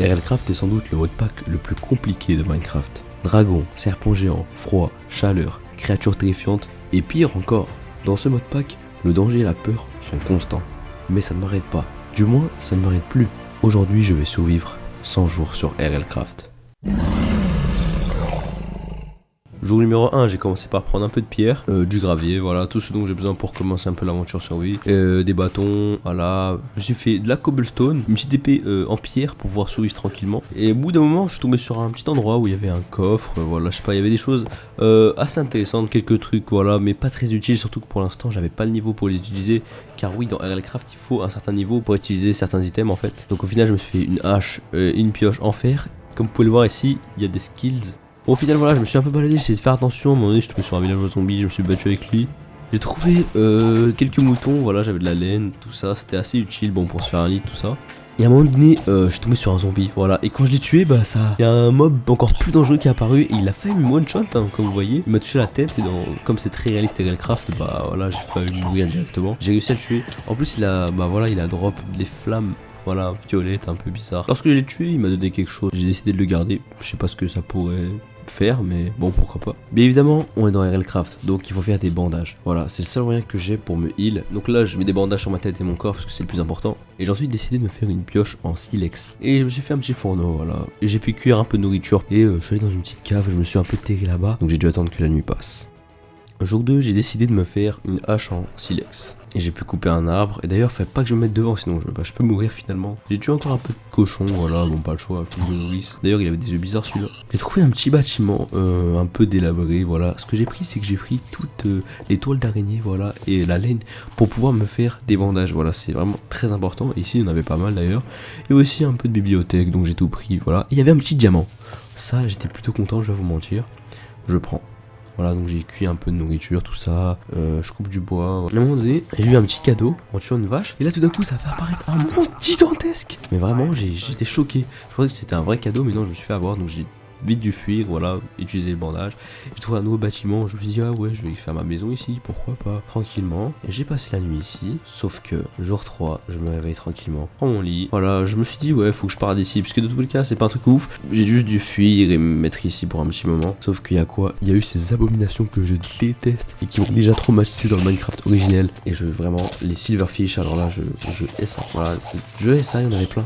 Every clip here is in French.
RLCraft est sans doute le modpack le plus compliqué de Minecraft. Dragon, serpent géant, froid, chaleur, créatures terrifiantes et pire encore. Dans ce modpack, le danger et la peur sont constants. Mais ça ne m'arrête pas. Du moins, ça ne m'arrête plus. Aujourd'hui, je vais survivre 100 jours sur RLCraft. Jour numéro 1, j'ai commencé par prendre un peu de pierre, du gravier, voilà, tout ce dont j'ai besoin pour commencer un peu l'aventure survie. Des bâtons, voilà. Je me suis fait de la cobblestone, une petite épée en pierre pour pouvoir survivre tranquillement. Et au bout d'un moment, je suis tombé sur un petit endroit où il y avait un coffre, voilà, je sais pas, il y avait des choses assez intéressantes, quelques trucs, voilà, mais pas très utiles, surtout que pour l'instant, j'avais pas le niveau pour les utiliser. Car oui, dans RLCraft, il faut un certain niveau pour utiliser certains items en fait. Donc au final, je me suis fait une hache et une pioche en fer. Comme vous pouvez le voir ici, il y a des skills. Au final voilà, je me suis un peu baladé, j'ai essayé de faire attention, à un moment donné je suis tombé sur un village zombie, je me suis battu avec lui. J'ai trouvé quelques moutons, voilà, j'avais de la laine, tout ça, c'était assez utile, bon pour se faire un lit, tout ça. Et à un moment donné, je suis tombé sur un zombie, voilà, et quand je l'ai tué, bah ça, il y a un mob encore plus dangereux qui est apparu, et il a failli me one shot, hein, comme vous voyez. Il m'a touché la tête, et comme c'est très réaliste et RLCraft, bah voilà, j'ai failli mourir directement. J'ai réussi à le tuer, en plus il a, bah voilà, il a drop des flammes. Voilà, violette, un peu bizarre. Lorsque j'ai tué, il m'a donné quelque chose. J'ai décidé de le garder. Je sais pas ce que ça pourrait faire, mais bon, pourquoi pas. Bien évidemment, on est dans RLCraft, donc il faut faire des bandages. Voilà, c'est le seul moyen que j'ai pour me heal. Donc là, je mets des bandages sur ma tête et mon corps parce que c'est le plus important. Et j'ai ensuite décidé de me faire une pioche en silex. Et je me suis fait un petit fourneau, voilà. Et j'ai pu cuire un peu de nourriture. Et je suis allé dans une petite cave, je me suis un peu terré là-bas. Donc j'ai dû attendre que la nuit passe. Jour 2, j'ai décidé de me faire une hache en silex. Et j'ai pu couper un arbre. Et d'ailleurs, fallait pas que je me mette devant, sinon je peux mourir finalement. J'ai tué encore un peu de cochon, voilà, bon, pas le choix, faut que je le nourrisse. D'ailleurs, il avait des yeux bizarres celui-là. J'ai trouvé un petit bâtiment un peu délabré, voilà. Ce que j'ai pris, c'est que j'ai pris toutes les toiles d'araignée, voilà, et la laine pour pouvoir me faire des bandages. Voilà, c'est vraiment très important. Et ici, il y en avait pas mal d'ailleurs. Et aussi un peu de bibliothèque, donc j'ai tout pris, voilà. Et il y avait un petit diamant. Ça, j'étais plutôt content, je vais vous mentir. Je prends. Voilà, donc j'ai cuit un peu de nourriture, tout ça, je coupe du bois. À un moment donné, j'ai eu un petit cadeau en tuant une vache. Et là, tout d'un coup, ça fait apparaître un monstre gigantesque. Mais vraiment, j'étais choqué. Je pensais que c'était un vrai cadeau, mais non, je me suis fait avoir. Donc j'ai vite dû fuir, voilà, utiliser le bandage. J'ai trouvé un nouveau bâtiment, je me suis dit, ah ouais, je vais faire ma maison ici, pourquoi pas, tranquillement. Et j'ai passé la nuit ici, sauf que, jour 3, je me réveille tranquillement, prends mon lit. Voilà, je me suis dit, ouais, faut que je parte d'ici, parce que de tous les cas, c'est pas un truc ouf. J'ai juste dû fuir et me mettre ici pour un petit moment. Sauf qu'il y a quoi? Il y a eu ces abominations que je déteste et qui m'ont déjà traumatisé dans le Minecraft originel. Et vraiment, les silverfish, alors là, je hais ça. Voilà, je hais ça, il y en avait plein.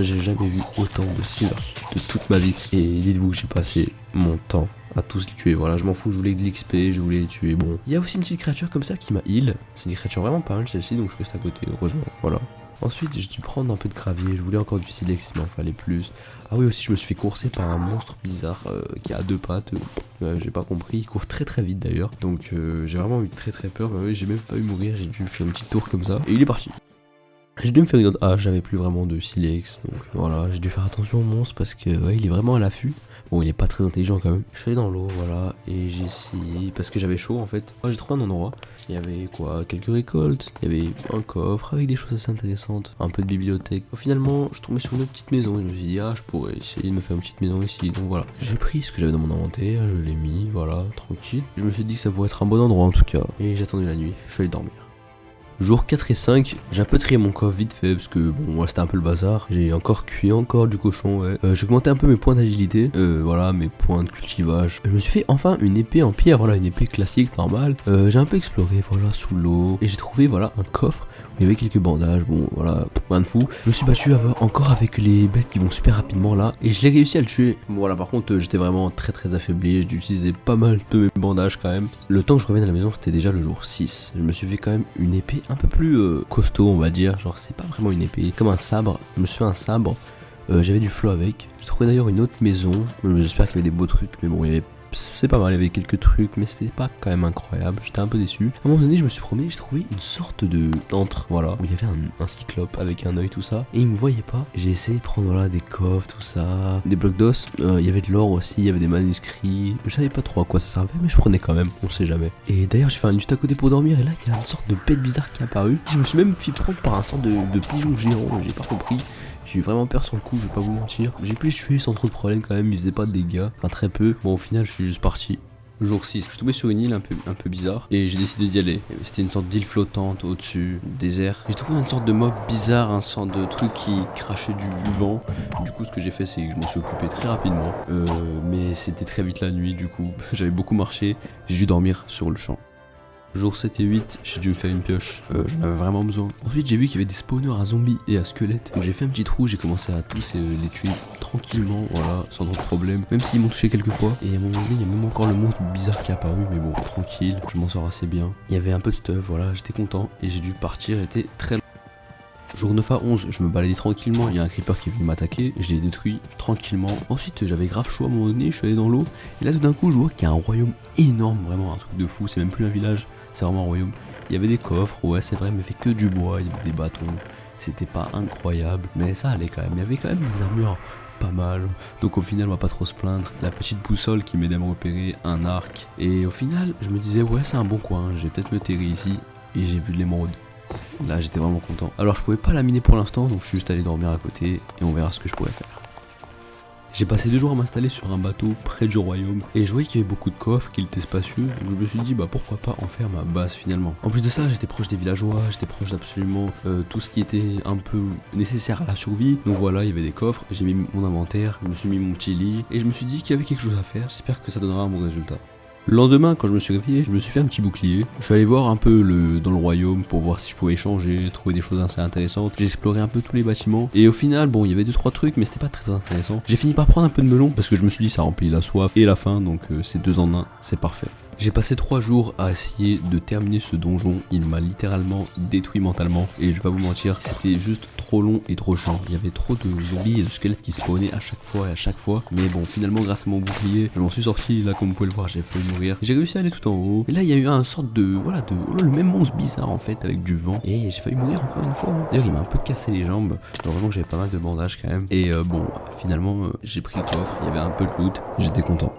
J'ai jamais vu autant de silverfish de toute ma vie. Et dites-vous que j'ai passé mon temps à tous les tuer, voilà, je m'en fous, je voulais de l'XP, je voulais les tuer, bon. Il y a aussi une petite créature comme ça qui m'a heal, c'est une créature vraiment pas mal celle-ci, donc je reste à côté, heureusement, voilà. Ensuite, j'ai dû prendre un peu de gravier, je voulais encore du silex, il m'en fallait plus. Ah oui, aussi, je me suis fait courser par un monstre bizarre qui a 2 pattes, j'ai pas compris, il court très très vite d'ailleurs, donc j'ai vraiment eu très peur, bah oui, j'ai même pas eu mourir, j'ai dû faire une petite tour comme ça, et il est parti. J'ai dû me faire une autre hache, j'avais plus vraiment de silex, donc voilà, j'ai dû faire attention au monstre parce que ouais, il est vraiment à l'affût. Bon, il est pas très intelligent quand même. Je suis allé dans l'eau, voilà, et j'ai essayé, parce que j'avais chaud en fait. Moi, j'ai trouvé un endroit, il y avait quoi, quelques récoltes, il y avait un coffre avec des choses assez intéressantes, un peu de bibliothèque. Finalement, je tombais sur une petite maison et je me suis dit, ah, je pourrais essayer de me faire une petite maison ici, donc voilà. J'ai pris ce que j'avais dans mon inventaire, je l'ai mis, voilà, tranquille. Je me suis dit que ça pourrait être un bon endroit en tout cas, et j'ai attendu la nuit, je suis allé dormir. Jour 4 et 5, j'ai un peu trié mon coffre vite fait parce que bon, ouais, c'était un peu le bazar. J'ai encore cuit du cochon, ouais. J'ai augmenté un peu mes points d'agilité, voilà, mes points de cultivage. Je me suis fait enfin une épée en pierre, voilà, une épée classique, normale. J'ai un peu exploré, voilà, sous l'eau. Et j'ai trouvé, voilà, un coffre où il y avait quelques bandages, bon, voilà, rien de fou. Je me suis battu encore avec les bêtes qui vont super rapidement là. Et je l'ai réussi à le tuer. Bon, voilà, par contre, j'étais vraiment très affaibli. J'ai utilisé pas mal de mes bandages quand même. Le temps que je revienne à la maison, c'était déjà le jour 6. Je me suis fait quand même une épée un peu plus costaud, on va dire, genre c'est pas vraiment une épée, comme un sabre. Je me suis fait un sabre, j'avais du flow avec. J'ai trouvé d'ailleurs une autre maison, j'espère qu'il y avait des beaux trucs, mais bon, c'est pas mal, il y avait quelques trucs, mais c'était pas quand même incroyable, j'étais un peu déçu. À un moment donné, je me suis promené, j'ai trouvé une sorte d'antre, voilà, où il y avait un cyclope avec un œil, tout ça, et il me voyait pas. J'ai essayé de prendre, voilà, des coffres, tout ça, des blocs d'os, il y avait de l'or aussi, il y avait des manuscrits, je savais pas trop à quoi ça servait, mais je prenais quand même, on sait jamais. Et d'ailleurs, j'ai fait un juste à côté pour dormir, et là, il y a une sorte de bête bizarre qui est apparue. Je me suis même fait prendre par un sorte de pigeon géant, j'ai pas compris. J'ai eu vraiment peur sur le coup, je vais pas vous mentir. J'ai pu les tuer sans trop de problème quand même, ils faisaient pas de dégâts, enfin très peu. Bon, au final, je suis juste parti. Jour 6, je suis tombé sur une île un peu bizarre et j'ai décidé d'y aller. C'était une sorte d'île flottante au-dessus du désert. J'ai trouvé une sorte de mob bizarre, un sorte de truc qui crachait du vent. Du coup, ce que j'ai fait, c'est que je m'en suis occupé très rapidement. Mais c'était très vite la nuit, du coup, j'avais beaucoup marché. J'ai dû dormir sur le champ. Jour 7 et 8, j'ai dû me faire une pioche, j'en avais vraiment besoin. Ensuite j'ai vu qu'il y avait des spawners à zombies et à squelettes. Donc j'ai fait un petit trou, j'ai commencé à tous les tuer tranquillement, voilà, sans trop de problème. Même s'ils m'ont touché quelques fois. Et à un moment donné, il y a même encore le monstre bizarre qui est apparu, mais bon, tranquille, je m'en sors assez bien. Il y avait un peu de stuff, voilà, j'étais content et j'ai dû partir, j'étais très... Jour 9 à 11, je me baladais tranquillement, il y a un creeper qui est venu m'attaquer, je l'ai détruit tranquillement. Ensuite j'avais grave chaud à un moment donné, je suis allé dans l'eau, et là tout d'un coup je vois qu'il y a un royaume énorme, vraiment un truc de fou, c'est même plus un village, c'est vraiment un royaume. Il y avait des coffres, ouais c'est vrai, mais fait que du bois, il y avait des bâtons, c'était pas incroyable, mais ça allait quand même, il y avait quand même des armures pas mal, donc au final on va pas trop se plaindre. La petite boussole qui m'aidait à me repérer, un arc, et au final je me disais ouais c'est un bon coin, je vais peut-être me terrer ici, et j'ai vu de l'émeraude. Là j'étais vraiment content. Alors je pouvais pas la miner pour l'instant, donc je suis juste allé dormir à côté et on verra ce que je pourrais faire. J'ai passé 2 jours à m'installer sur un bateau près du royaume et je voyais qu'il y avait beaucoup de coffres, qu'il était spacieux, donc je me suis dit bah pourquoi pas en faire ma base finalement. En plus de ça j'étais proche des villageois, j'étais proche d'absolument tout ce qui était un peu nécessaire à la survie. Donc voilà, il y avait des coffres, j'ai mis mon inventaire, je me suis mis mon petit lit et je me suis dit qu'il y avait quelque chose à faire, j'espère que ça donnera un bon résultat. Le lendemain, quand je me suis réveillé, je me suis fait un petit bouclier. Je suis allé voir un peu dans le royaume pour voir si je pouvais échanger, trouver des choses assez intéressantes. J'ai exploré un peu tous les bâtiments. Et au final, bon, il y avait 2-3 trucs, mais c'était pas très intéressant. J'ai fini par prendre un peu de melon parce que je me suis dit ça remplit la soif et la faim, donc c'est 2 en 1, c'est parfait. J'ai passé 3 jours à essayer de terminer ce donjon, il m'a littéralement détruit mentalement et je vais pas vous mentir, c'était juste trop long et trop chiant. Il y avait trop de zombies et de squelettes qui spawnaient à chaque fois, mais bon finalement grâce à mon bouclier, je m'en suis sorti, là comme vous pouvez le voir j'ai failli mourir. J'ai réussi à aller tout en haut, et là il y a eu un sorte de, le même monstre bizarre en fait avec du vent, et j'ai failli mourir encore une fois. D'ailleurs il m'a un peu cassé les jambes, heureusement que j'avais pas mal de bandages quand même, et bon finalement j'ai pris le coffre, il y avait un peu de loot, j'étais content.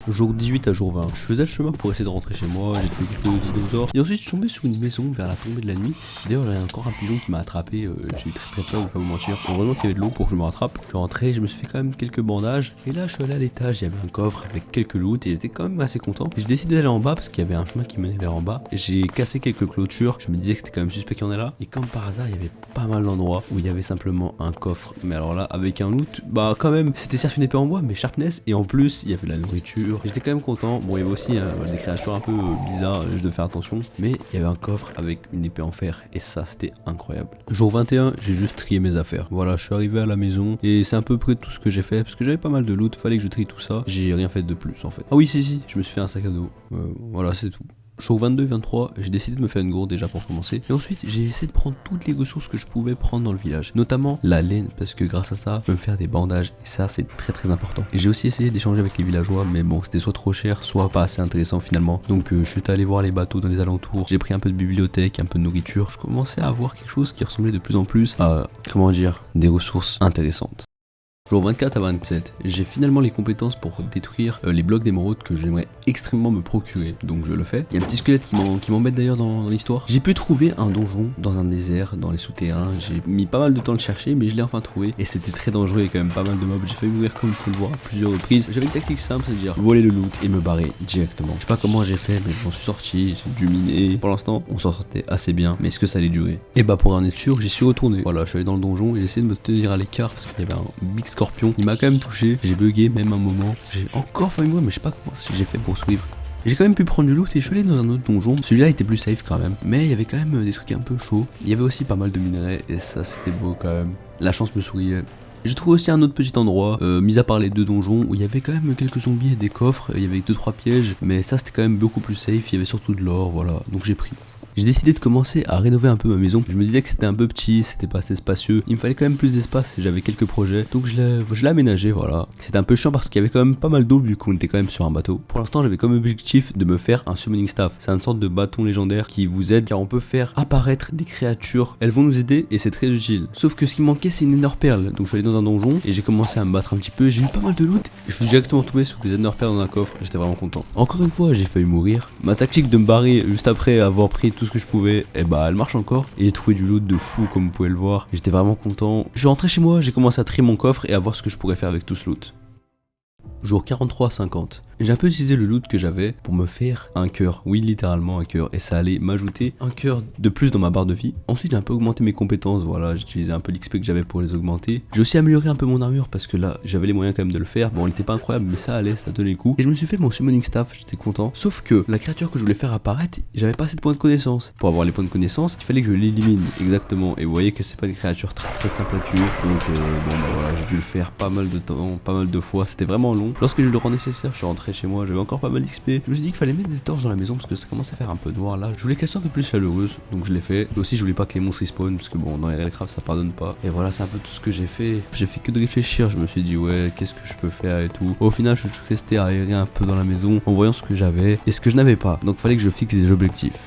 Jour 18 à jour 20, je faisais le chemin pour essayer de rentrer chez moi, j'ai tué quelques dinosaures et ensuite je suis tombé sur une maison vers la tombée de la nuit. D'ailleurs j'avais encore un pigeon qui m'a attrapé, j'ai eu très peur, je vais pas vous mentir. Heureusement qu'il y avait de l'eau pour que je me rattrape. Je suis rentré, je me suis fait quand même quelques bandages et là je suis allé à l'étage, il y avait un coffre avec quelques loots et j'étais quand même assez content. J'ai décidé d'aller en bas parce qu'il y avait un chemin qui menait vers en bas et j'ai cassé quelques clôtures, je me disais que c'était quand même suspect qu'il y en ait là et comme par hasard il y avait pas mal d'endroits où il y avait simplement un coffre, mais alors là avec un loot, bah quand même c'était certes une épée en bois mais sharpness et en plus il y avait de la nourriture, j'étais quand même content. Bon il y avait aussi des créatures un peu bizarres, je devais faire attention, mais il y avait un coffre avec une épée en fer et ça c'était incroyable. Jour 21, j'ai juste trié mes affaires, voilà je suis arrivé à la maison et c'est à peu près tout ce que j'ai fait parce que j'avais pas mal de loot, fallait que je trie tout ça, j'ai rien fait de plus en fait. Ah oui si, je me suis fait un sac à dos, voilà c'est tout. Jour 22 et 23, j'ai décidé de me faire une gourde déjà pour commencer. Et ensuite, j'ai essayé de prendre toutes les ressources que je pouvais prendre dans le village. Notamment la laine, parce que grâce à ça, je peux me faire des bandages. Et ça, c'est très important. Et j'ai aussi essayé d'échanger avec les villageois, mais bon, c'était soit trop cher, soit pas assez intéressant finalement. Donc je suis allé voir les bateaux dans les alentours. J'ai pris un peu de bibliothèque, un peu de nourriture. Je commençais à avoir quelque chose qui ressemblait de plus en plus à, comment dire, des ressources intéressantes. Jour 24 à 27, j'ai finalement les compétences pour détruire les blocs d'émeraude que j'aimerais extrêmement me procurer, donc je le fais. Il y a un petit squelette qui m'embête d'ailleurs dans l'histoire. J'ai pu trouver un donjon dans un désert, dans les souterrains, j'ai mis pas mal de temps à le chercher, mais je l'ai enfin trouvé, et c'était très dangereux et quand même pas mal de mobs. J'ai failli mourir comme vous pouvez le voir à plusieurs reprises. J'avais une tactique simple, c'est-à-dire voler le loot et me barrer directement. Je sais pas comment j'ai fait, mais je m'en suis sorti, j'ai dû miner. Pour l'instant, on s'en sortait assez bien, mais est-ce que ça allait durer? Et bah pour en être sûr, j'y suis retourné. Voilà, je suis allé dans le donjon et j'ai essayé de me tenir à l'écart parce qu'il y avait un big scorpion, il m'a quand même touché, j'ai bugué même un moment, j'ai encore failli mourir mais je sais pas comment j'ai fait pour suivre. J'ai quand même pu prendre du loot et je suis allé dans un autre donjon, celui-là était plus safe quand même, mais il y avait quand même des trucs un peu chauds, il y avait aussi pas mal de minerais et ça c'était beau quand même, la chance me souriait. J'ai trouvé aussi un autre petit endroit, mis à part les 2 donjons, où il y avait quand même quelques zombies et des coffres, il y avait 2-3 pièges, mais ça c'était quand même beaucoup plus safe, il y avait surtout de l'or, voilà, donc j'ai pris. J'ai décidé de commencer à rénover un peu ma maison. Je me disais que c'était un peu petit, c'était pas assez spacieux. Il me fallait quand même plus d'espace et j'avais quelques projets. Donc je l'ai aménagé, voilà. C'était un peu chiant parce qu'il y avait quand même pas mal d'eau vu qu'on était quand même sur un bateau. Pour l'instant, j'avais comme objectif de me faire un summoning staff. C'est une sorte de bâton légendaire qui vous aide car on peut faire apparaître des créatures. Elles vont nous aider et c'est très utile. Sauf que ce qui me manquait, c'est une ender pearl. Donc je suis allé dans un donjon et j'ai commencé à me battre un petit peu. J'ai eu pas mal de loot et je suis directement tombé sur des ender pearls dans un coffre. J'étais vraiment content. Encore une fois, j'ai failli mourir. Ma tactique de me barrer juste après avoir pris tout ce que je pouvais, bah elle marche encore et j'ai trouvé du loot de fou comme vous pouvez le voir, j'étais vraiment content. Je suis rentré chez moi, j'ai commencé à trier mon coffre et à voir ce que je pourrais faire avec tout ce loot. Jour 43 à 50. J'ai un peu utilisé le loot que j'avais pour me faire un cœur, oui littéralement un cœur, et ça allait m'ajouter un cœur de plus dans ma barre de vie. Ensuite j'ai un peu augmenté mes compétences, voilà, j'ai utilisé un peu l'XP que j'avais pour les augmenter. J'ai aussi amélioré un peu mon armure parce que là j'avais les moyens quand même de le faire, bon elle était pas incroyable mais ça allait, ça tenait le coup. Et je me suis fait mon summoning staff, j'étais content. Sauf que la créature que je voulais faire apparaître, j'avais pas assez de points de connaissance. Pour avoir les points de connaissance, il fallait que je l'élimine, exactement. Et vous voyez que c'est pas une créature très simple à tuer, donc bon bah voilà, j'ai dû le faire pas mal de temps, pas mal de fois, c'était vraiment long. Lorsque j'ai eu le rang nécessaire, je suis rentré chez moi, j'avais encore pas mal d'XP. Je me suis dit qu'il fallait mettre des torches dans la maison parce que ça commence à faire un peu noir là. Je voulais qu'elle soit un peu plus chaleureuse, donc je l'ai fait. Et aussi je voulais pas que les monstres respawn parce que bon dans RLCraft ça pardonne pas. Et voilà, c'est un peu tout ce que j'ai fait. J'ai fait que de réfléchir, je me suis dit ouais qu'est-ce que je peux faire et tout. Au final je suis resté à aérer un peu dans la maison en voyant ce que j'avais et ce que je n'avais pas. Donc fallait que je fixe des objectifs.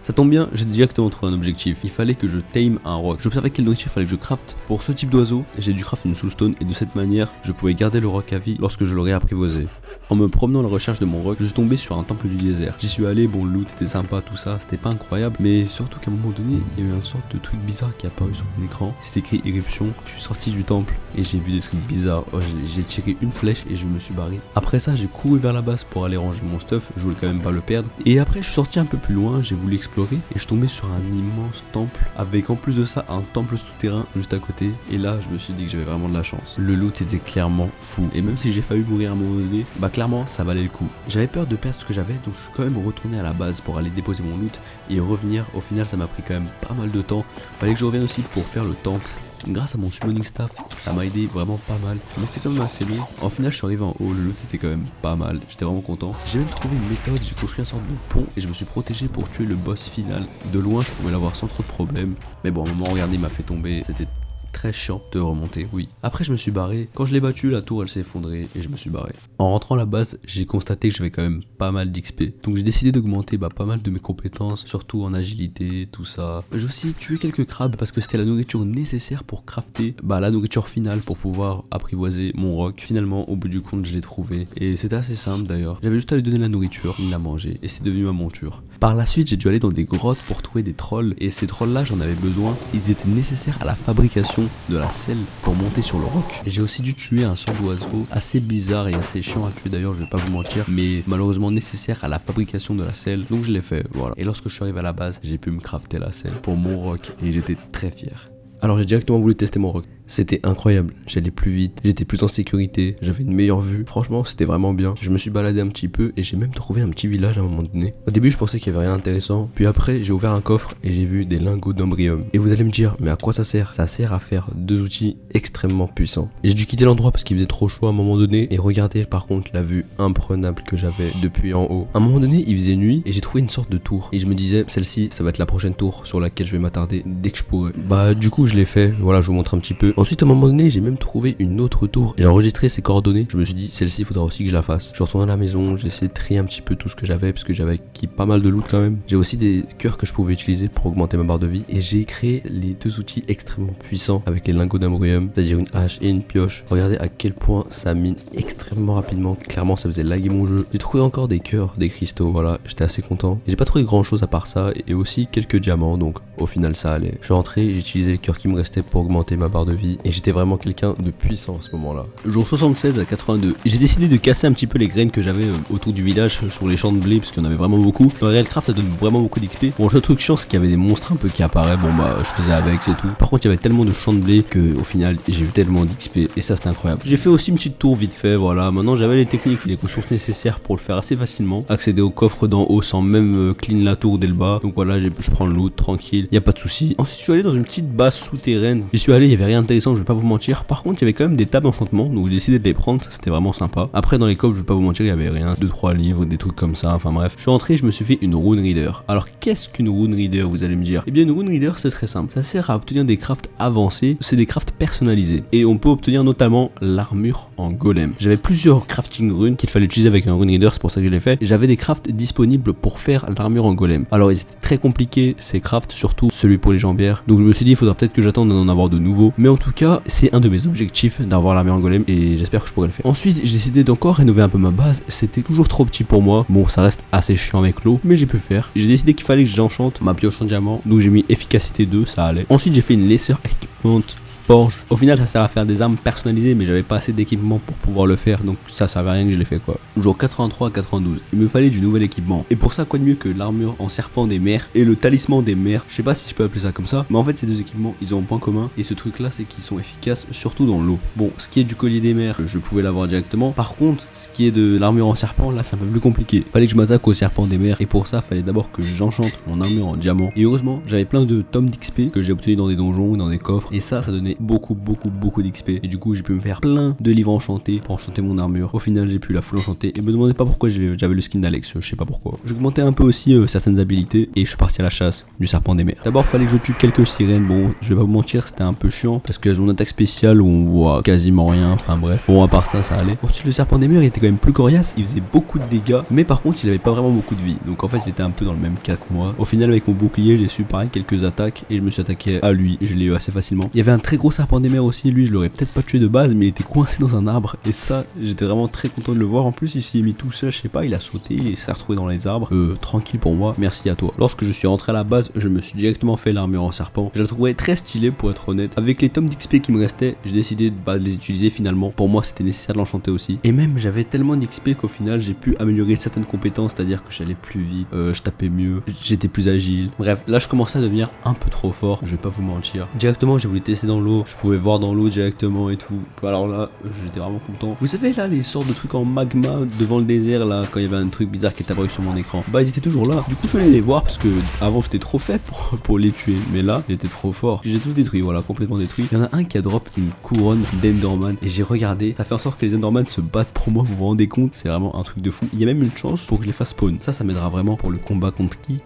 Ça tombe bien, j'ai directement trouvé un objectif. Il fallait que je tame un roc. J'observais quel nourriture il fallait que je crafte. Pour ce type d'oiseau, j'ai dû craft une soulstone et de cette manière, je pouvais garder le roc à vie lorsque je l'aurais apprivoisé. En me promenant à la recherche de mon roc, je suis tombé sur un temple du désert. J'y suis allé, bon le loot était sympa, tout ça, c'était pas incroyable, mais surtout qu'à un moment donné, il y a eu une sorte de truc bizarre qui est apparu sur mon écran. C'était écrit éruption. Je suis sorti du temple et j'ai vu des trucs bizarres. Oh, j'ai tiré une flèche et je me suis barré. Après ça, j'ai couru vers la base pour aller ranger mon stuff. Je voulais quand même pas le perdre. Et après, je suis sorti un peu plus loin, j'ai voulu explorer et je suis tombé sur un immense temple avec en plus de ça un temple souterrain juste à côté. Et là, je me suis dit que j'avais vraiment de la chance. Le loot était clairement fou. Et même si j'ai failli mourir à un moment donné, bah clairement, ça valait le coup. J'avais peur de perdre ce que j'avais, donc je suis quand même retourné à la base pour aller déposer mon loot et revenir. Au final, ça m'a pris quand même pas mal de temps. Fallait que je revienne aussi pour faire le temple. Grâce à mon summoning staff, ça m'a aidé vraiment pas mal. Mais c'était quand même assez long. En final, je suis arrivé en haut, le loot était quand même pas mal. J'étais vraiment content. J'ai même trouvé une méthode, j'ai construit une sorte de pont et je me suis protégé pour tuer le boss final. De loin, je pouvais l'avoir sans trop de problèmes. Mais bon, à un moment, regardez, il m'a fait tomber. C'était très chiant de remonter, oui. Après je me suis barré, quand je l'ai battu la tour elle s'est effondrée et je me suis barré. En rentrant à la base j'ai constaté que j'avais quand même pas mal d'XP, donc j'ai décidé d'augmenter pas mal de mes compétences, surtout en agilité, tout ça. J'ai aussi tué quelques crabes parce que c'était la nourriture nécessaire pour crafter la nourriture finale pour pouvoir apprivoiser mon roc. Finalement au bout du compte je l'ai trouvé et c'était assez simple d'ailleurs. J'avais juste à lui donner la nourriture, il l'a mangé et c'est devenu ma monture. Par la suite j'ai dû aller dans des grottes pour trouver des trolls et ces trolls là j'en avais besoin, ils étaient nécessaires à la fabrication de la selle pour monter sur le roc. Et j'ai aussi dû tuer un sort d'oiseau assez bizarre et assez chiant à tuer d'ailleurs, je vais pas vous mentir, mais malheureusement nécessaire à la fabrication de la selle, donc je l'ai fait, voilà. Et lorsque je suis arrivé à la base, j'ai pu me crafter la selle pour mon roc et j'étais très fier. Alors j'ai directement voulu tester mon roc. C'était incroyable, j'allais plus vite, j'étais plus en sécurité, j'avais une meilleure vue, franchement c'était vraiment bien. Je me suis baladé un petit peu et j'ai même trouvé un petit village à un moment donné. Au début je pensais qu'il y avait rien d'intéressant, puis après j'ai ouvert un coffre et j'ai vu des lingots d'ombrium. Et vous allez me dire, mais à quoi ça sert? Ça sert à faire deux outils extrêmement puissants. J'ai dû quitter l'endroit parce qu'il faisait trop chaud à un moment donné et regardez par contre la vue imprenable que j'avais depuis en haut. À un moment donné il faisait nuit et j'ai trouvé une sorte de tour. Et je me disais, celle-ci ça va être la prochaine tour sur laquelle je vais m'attarder dès que je pourrai. Du coup je l'ai fait, voilà je vous montre un petit peu. Ensuite à un moment donné j'ai même trouvé une autre tour et j'ai enregistré ses coordonnées. Je me suis dit celle-ci il faudra aussi que je la fasse. Je suis retourné à la maison, j'ai essayé de trier un petit peu tout ce que j'avais parce que j'avais acquis pas mal de loot quand même. J'ai aussi des cœurs que je pouvais utiliser pour augmenter ma barre de vie et j'ai créé les deux outils extrêmement puissants avec les lingots d'imbrium, c'est-à-dire une hache et une pioche. Regardez à quel point ça mine extrêmement rapidement. Clairement ça faisait laguer mon jeu. J'ai trouvé encore des cœurs, des cristaux, voilà, j'étais assez content. J'ai pas trouvé grand chose à part ça et aussi quelques diamants, donc au final ça allait. Je suis rentré, j'ai utilisé les cœurs qui me restaient pour augmenter ma barre de vie et j'étais vraiment quelqu'un de puissant à ce moment-là. Jour 76 à 82. J'ai décidé de casser un petit peu les graines que j'avais autour du village sur les champs de blé parce qu'il y en avait vraiment beaucoup. Dans RLCraft ça donne vraiment beaucoup d'XP. Bon, le truc chiant c'est qu'il y avait des monstres un peu qui apparaissent. Bon je faisais avec, c'est tout. Par contre il y avait tellement de champs de blé que au final j'ai eu tellement d'XP et ça c'était incroyable. J'ai fait aussi une petite tour vite fait, voilà. Maintenant j'avais les techniques et les ressources nécessaires pour le faire assez facilement. Accéder au coffre d'en haut sans même clean la tour dès le bas. Donc voilà, je prends le loot tranquille, y a pas de souci. Ensuite je suis allé dans une petite base souterraine. J'y suis allé, il y avait rien d'intéressant, je vais pas vous mentir. Par contre il y avait quand même des tables d'enchantement, donc j'ai décidé de les prendre, c'était vraiment sympa. Après dans les coffres je vais pas vous mentir, il y avait rien, 2-3 livres, des trucs comme ça, enfin bref. Je suis rentré, je me suis fait une rune reader. Alors qu'est-ce qu'une rune reader, vous allez me dire? Eh bien une rune reader c'est très simple, ça sert à obtenir des crafts avancés, c'est des crafts personnalisés. Et on peut obtenir notamment l'armure en golem. J'avais plusieurs crafting runes qu'il fallait utiliser avec un rune reader, c'est pour ça que je l'ai fait. Et j'avais des crafts disponibles pour faire l'armure en golem. Alors ils étaient très compliqués ces crafts, surtout celui pour les jambières. Donc je me suis dit il faudra peut-être que j'attende d'en avoir de nouveaux. Mais en tout cas c'est un de mes objectifs d'avoir l'armure en golem et j'espère que je pourrai le faire. Ensuite j'ai décidé d'encore rénover un peu ma base, c'était toujours trop petit pour moi. Bon ça reste assez chiant avec l'eau mais j'ai pu faire. J'ai décidé qu'il fallait que j'enchante ma pioche en diamant, donc j'ai mis efficacité 2, ça allait. Ensuite j'ai fait une lesser equipment forge. Au final ça sert à faire des armes personnalisées, mais j'avais pas assez d'équipement pour pouvoir le faire, donc ça servait à rien que je l'ai fait quoi. Jour 83 à 92, il me fallait du nouvel équipement. Et pour ça, quoi de mieux que l'armure en serpent des mers et le talisman des mers. Je sais pas si je peux appeler ça comme ça, mais en fait ces deux équipements ils ont un point commun, et ce truc là c'est qu'ils sont efficaces surtout dans l'eau. Bon, ce qui est du collier des mers, je pouvais l'avoir directement. Par contre, ce qui est de l'armure en serpent, là c'est un peu plus compliqué. Fallait que je m'attaque au serpent des mers, et pour ça fallait d'abord que j'enchante mon armure en diamant. Et heureusement j'avais plein de tomes d'XP que j'ai obtenu dans des donjons ou dans des coffres, et ça donnait beaucoup d'XP. Et du coup j'ai pu me faire plein de livres enchantés pour enchanter mon armure. Au final j'ai pu la full enchanter, et me demandez pas pourquoi j'avais le skin d'Alex, je sais pas pourquoi. J'augmentais un peu aussi certaines habilités, et je suis parti à la chasse du serpent des mers. D'abord fallait que je tue quelques sirènes. Bon, je vais pas vous mentir, c'était un peu chiant parce qu'elles ont une attaque spéciale où on voit quasiment rien, enfin bref. Bon, à part ça allait. Ensuite le serpent des mers il était quand même plus coriace, il faisait beaucoup de dégâts, mais par contre il avait pas vraiment beaucoup de vie, donc en fait il était un peu dans le même cas que moi. Au final avec mon bouclier j'ai su pareil quelques attaques, et je me suis attaqué à lui, je l'ai eu assez facilement. Il y avait un très gros serpent des mers aussi, lui je l'aurais peut-être pas tué de base, mais il était coincé dans un arbre, et ça j'étais vraiment très content de le voir. En plus il s'y est mis tout seul, je sais pas, il a sauté, il s'est retrouvé dans les arbres. Tranquille pour moi, merci à toi. Lorsque je suis rentré à la base, je me suis directement fait l'armure en serpent. Je la trouvais très stylée pour être honnête. Avec les tomes d'XP qui me restaient, j'ai décidé de les utiliser finalement. Pour moi c'était nécessaire de l'enchanter aussi. Et même j'avais tellement d'XP qu'au final j'ai pu améliorer certaines compétences, c'est-à-dire que j'allais plus vite, je tapais mieux, j'étais plus agile. Bref, là je commençais à devenir un peu trop fort, je vais pas vous mentir. Directement j'ai voulu tester dans l'eau, je pouvais voir dans l'eau directement et tout. Alors là j'étais vraiment content. Vous savez là les sortes de trucs en magma devant le désert là, quand il y avait un truc bizarre qui est apparu sur mon écran, bah ils étaient toujours là. Du coup je suis allé les voir parce que avant j'étais trop faible pour les tuer, mais là j'étais trop fort. J'ai tout détruit, voilà, complètement détruit. Il y en a un qui a drop une couronne d'Enderman, et j'ai regardé, ça fait en sorte que les Enderman se battent pour moi, vous vous rendez compte, c'est vraiment un truc de fou. Il y a même une chance pour que je les fasse spawn. Ça m'aidera vraiment pour le combat contre qui?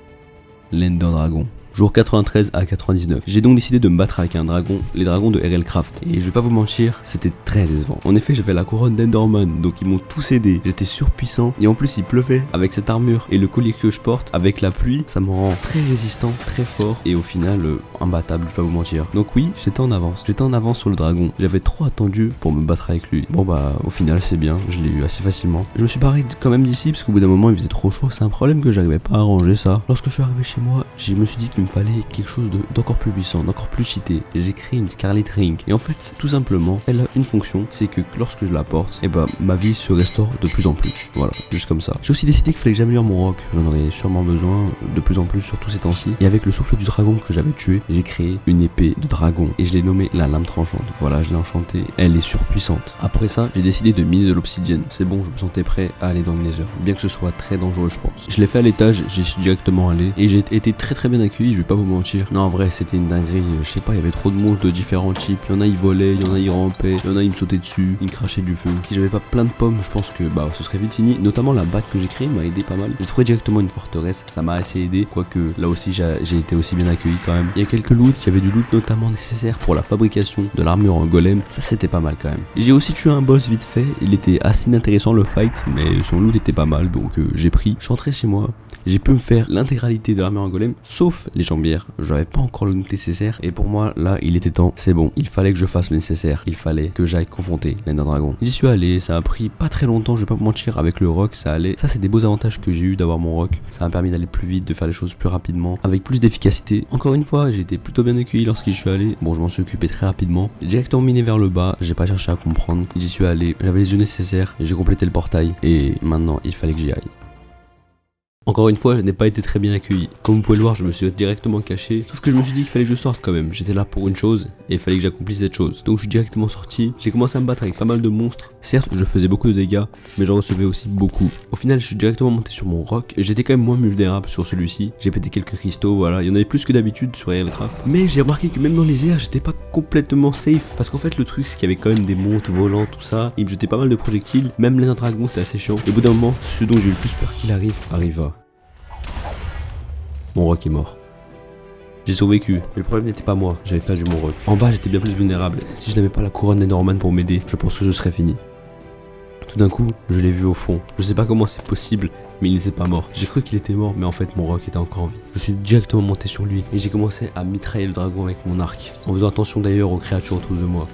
L'Ender Dragon. Jour 93 à 99. J'ai donc décidé de me battre avec un dragon, les dragons de RL Craft. Et je vais pas vous mentir, c'était très décevant. En effet, j'avais la couronne d'Enderman, donc ils m'ont tous aidé. J'étais surpuissant, et en plus il pleuvait. Avec cette armure et le collier que je porte, avec la pluie, ça me rend très résistant, très fort, et au final imbattable, je vais pas vous mentir. Donc oui, j'étais en avance. J'étais en avance sur le dragon. J'avais trop attendu pour me battre avec lui. Bon bah au final c'est bien, je l'ai eu assez facilement. Je me suis barré quand même d'ici parce qu'au bout d'un moment il faisait trop chaud. C'est un problème que j'arrivais pas à arranger ça. Lorsque je suis arrivé chez moi, je me suis dit qu'il me fallait quelque chose d'encore plus puissant, d'encore plus cheaté, et j'ai créé une Scarlet Ring. Et en fait tout simplement elle a une fonction, c'est que lorsque je la porte, et bah ma vie se restaure de plus en plus. Voilà, juste comme ça. J'ai aussi décidé qu'il fallait que j'améliore mon roc, j'en aurais sûrement besoin de plus en plus, surtout ces temps-ci. Et avec le souffle du dragon que j'avais tué, j'ai créé une épée de dragon, et je l'ai nommée la lame tranchante. Voilà, je l'ai enchantée, elle est surpuissante. Après ça j'ai décidé de miner de l'obsidienne. C'est bon, je me sentais prêt à aller dans le Nether, bien que ce soit très dangereux je pense. Je l'ai fait à l'étage, j'y suis directement allé, et j'ai été très bien accueilli, je vais pas vous mentir. Non en vrai c'était une dinguerie, je sais pas, il y avait trop de monstres de différents types. Il y en a ils volaient, il y en a ils rampaient, il y en a ils me sautaient dessus, ils me crachaient du feu. Si j'avais pas plein de pommes, je pense que bah ce serait vite fini. Notamment la batte que j'ai créée m'a aidé pas mal. J'ai trouvé directement une forteresse, ça m'a assez aidé, quoique là aussi j'ai été aussi bien accueilli quand même. Il y a quelques loots, il y avait du loot notamment nécessaire pour la fabrication de l'armure en golem, ça c'était pas mal quand même. J'ai aussi tué un boss vite fait, il était assez inintéressant le fight, mais son loot était pas mal, donc j'ai pris. Je suis rentré chez moi, j'ai pu me faire l'intégralité de l'armure en golem, sauf les jambières. J'avais pas encore le loot nécessaire, et pour moi là il était temps, c'est bon, il fallait que je fasse le nécessaire, il fallait que j'aille confronter l'Ender Dragon. J'y suis allé, ça a pris pas très longtemps, je vais pas vous mentir, avec le rock ça allait. Ça c'est des beaux avantages que j'ai eu d'avoir mon rock, ça m'a permis d'aller plus vite, de faire les choses plus rapidement, avec plus d'efficacité. Encore une fois, j'ai été plutôt bien accueilli lorsqu'il suis allé. Bon, je m'en suis occupé très rapidement, j'ai directement miné vers le bas, j'ai pas cherché à comprendre, j'y suis allé, j'avais les yeux nécessaires, j'ai complété le portail, et maintenant il fallait que j'y aille. Encore une fois, je n'ai pas été très bien accueilli. Comme vous pouvez le voir, je me suis directement caché. Sauf que je me suis dit qu'il fallait que je sorte quand même. J'étais là pour une chose et il fallait que j'accomplisse cette chose. Donc je suis directement sorti. J'ai commencé à me battre avec pas mal de monstres. Certes, je faisais beaucoup de dégâts, mais j'en recevais aussi beaucoup. Au final, je suis directement monté sur mon roc. J'étais quand même moins vulnérable sur celui-ci. J'ai pété quelques cristaux, voilà. Il y en avait plus que d'habitude sur Aircraft. Mais j'ai remarqué que même dans les airs, j'étais pas complètement safe. Parce qu'en fait, le truc, c'est qu'il y avait quand même des monstres volants, tout ça. Ils me jetaient pas mal de projectiles. Même les dragons, c'était assez chiant. Et au bout d'un moment, ce dont j'ai eu le plus peur qu'il arriva. Mon roc est mort. J'ai survécu, mais le problème n'était pas moi, j'avais perdu mon roc. En bas j'étais bien plus vulnérable, si je n'avais pas la couronne d'Enderman pour m'aider, je pense que ce serait fini. Tout d'un coup, je l'ai vu au fond. Je sais pas comment c'est possible, mais il n'était pas mort. J'ai cru qu'il était mort, mais en fait mon roc était encore en vie. Je suis directement monté sur lui et j'ai commencé à mitrailler le dragon avec mon arc, en faisant attention d'ailleurs aux créatures autour de moi.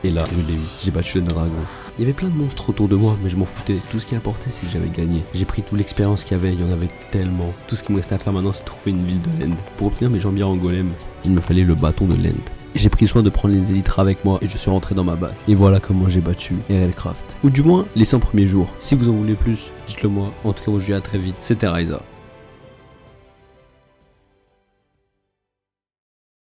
Et là, je l'ai eu. J'ai battu le dragon. Il y avait plein de monstres autour de moi, mais je m'en foutais. Tout ce qui importait, c'est que j'avais gagné. J'ai pris toute l'expérience qu'il y avait, il y en avait tellement. Tout ce qui me restait à faire maintenant, c'est trouver une ville de l'End. Pour obtenir mes jambières en golem, il me fallait le bâton de l'End. J'ai pris soin de prendre les élytres avec moi et je suis rentré dans ma base. Et voilà comment j'ai battu RLCraft. Ou du moins, les 100 premiers jours. Si vous en voulez plus, dites-le moi. En tout cas, moi je vous dis à très vite. C'était Ryza.